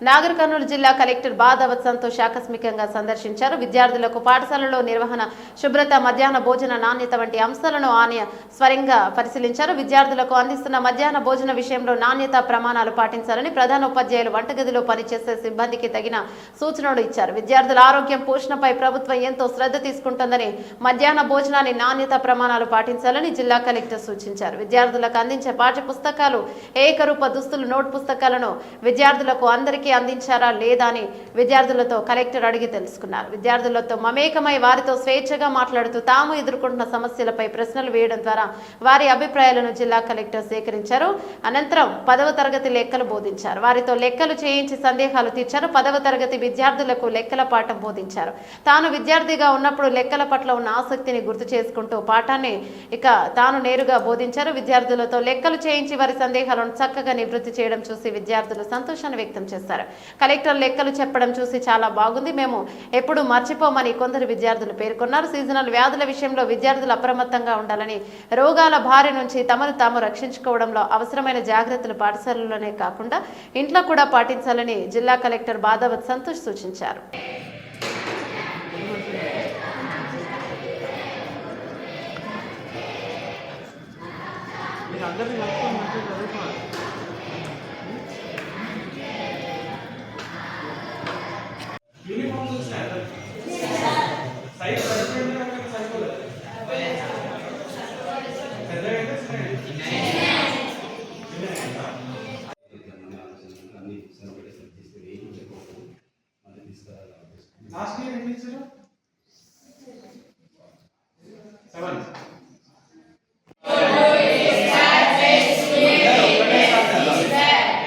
నాగర్ కర్నూలు జిల్లా కలెక్టర్ బాదావత్ సంతోష్ ఆకస్మికంగా సందర్శించారు. విద్యార్థులకు పాఠశాలలో నిర్వహణ, శుభ్రత, మధ్యాహ్న భోజన నాణ్యత వంటి అంశాలను ఆయన స్వయంగా పరిశీలించారు. విద్యార్థులకు అందిస్తున్న మధ్యాహ్న భోజన విషయంలో నాణ్యత ప్రమాణాలు పాటించాలని ప్రధాన ఉపాధ్యాయులు వంటగదిలో పనిచేసే సిబ్బందికి తగిన సూచనలు ఇచ్చారు. విద్యార్థుల ఆరోగ్యం, పోషణపై ప్రభుత్వం ఎంతో శ్రద్ధ తీసుకుంటుందని, మధ్యాహ్న భోజనాన్ని నాణ్యత ప్రమాణాలు పాటించాలని జిల్లా కలెక్టర్ సూచించారు. విద్యార్థులకు అందించే పాఠ్య పుస్తకాలు, ఏకరూప దుస్తులు, నోట్ పుస్తకాలను విద్యార్థులకు అందరికీ అందించారా లేదా అని విద్యార్థులతో కలెక్టర్ అడిగి తెలుసుకున్నారు. విద్యార్థులతో మమేకమై వారితో స్వేచ్ఛగా మాట్లాడుతూ తాము ఎదుర్కొంటున్న సమస్యలపై ప్రశ్నలు వేయడం ద్వారా వారి అభిప్రాయాలను జిల్లా కలెక్టర్ సేకరించారు. అనంతరం 10వ తరగతి లెక్కలు బోధించారు. వారితో లెక్కలు చేయించి సందేహాలు తీర్చారు. 10వ తరగతి విద్యార్థులకు లెక్కల పాఠం బోధించారు. తాను విద్యార్థిగా ఉన్నప్పుడు లెక్కల పట్ల ఉన్న ఆసక్తిని గుర్తు చేసుకుంటూ పాఠాన్ని తాను నేరుగా బోధించారు. విద్యార్థులతో లెక్కలు చేయించి వారి సందేహాలను చక్కగా నివృత్తి చేయడం చూసి విద్యార్థులు సంతోషాన్ని వ్యక్తం చేశారు. కలెక్టర్ లెక్కలు చెప్పడం చూసి చాలా బాగుంది, మేము ఎప్పుడు మర్చిపోమని కొందరు విద్యార్థులు పేర్కొన్నారు. సీజనల్ వ్యాధుల విషయంలో విద్యార్థులు అప్రమత్తంగా ఉండాలని, రోగాల బారి నుంచి తమను తాము రక్షించుకోవడంలో అవసరమైన జాగ్రత్తలు పాఠశాలలోనే కాకుండా ఇంట్లో కూడా పాటించాలని జిల్లా కలెక్టర్ బాదావత్ సంతోష్ సూచించారు. లాస్ట్ ఇయర్ ఎన్ని ఇచ్చారు? 7.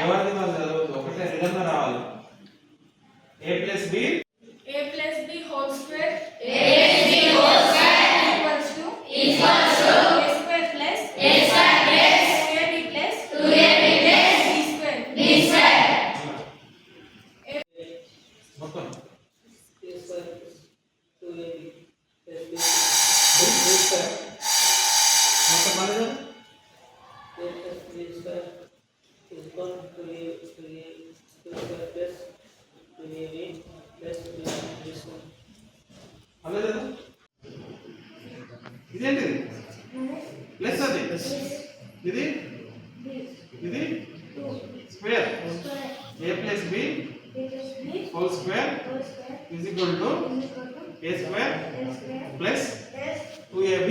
ఎవరిది వాళ్ళు చదవద్దు, ఒకటే రిటర్న్ రావాలి. a plus b whole square equals to a square plus 2ab plus b square. మొత్తం మొత్తం మళ్ళీ ఇదేంటిది? ప్లస్ అది ఇది ఇది square. a plus b whole square is equal to a square plus 2ab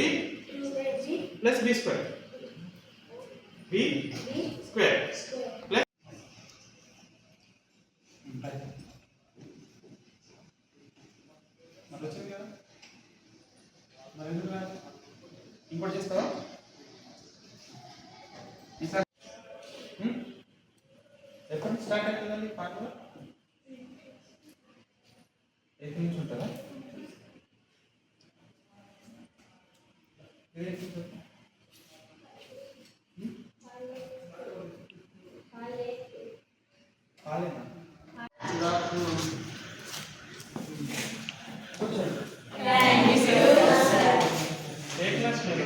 plus b square. b square plus మరి వచ్చింది కదా, మరి ఎందుకు రాదు? ఇంకోటి చేస్తావా ఈసారి? ఎప్పటి నుంచి స్టార్ట్ అవుతుందండి పాటలు? ఎక్కడి నుంచి ఉంటారా? కాలేనా? కూర్చోండి. ఏ క్లాస్ మీరు?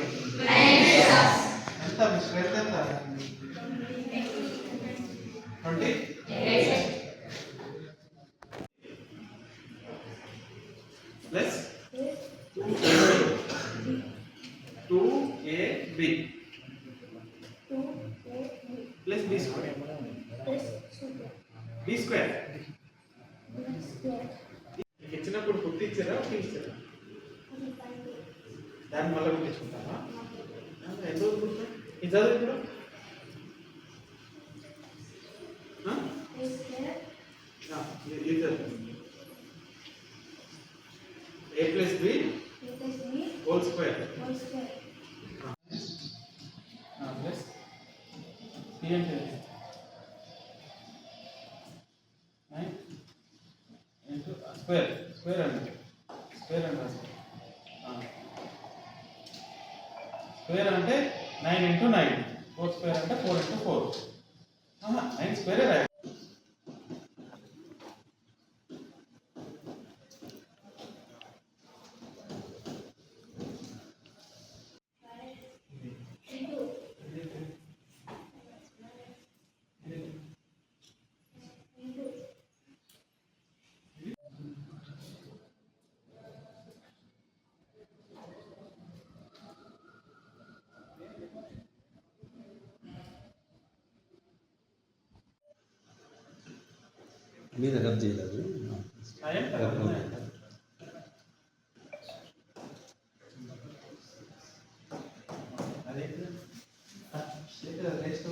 ఎంత మీ స్ట్రెంత్ ఎంత? 20 plus 2ab plus b square. b square మీకు ఇచ్చినప్పుడు గుర్తించారా, ఇచ్చారా? దాన్ని మళ్ళీ గుర్తించుకుంటారా? ఎంత గుర్తు ఇది చదువు ఇప్పుడు? ఇది చదువు. a plus b whole square plus p అంటే 9 into square అంటే స్క్వేర్ అంటే 9 into 9 4 square అంటే 4 into 4. 9 square రాయాలి. మీద రబ్ చేయలేదు ఏం కదా నెక్స్ట్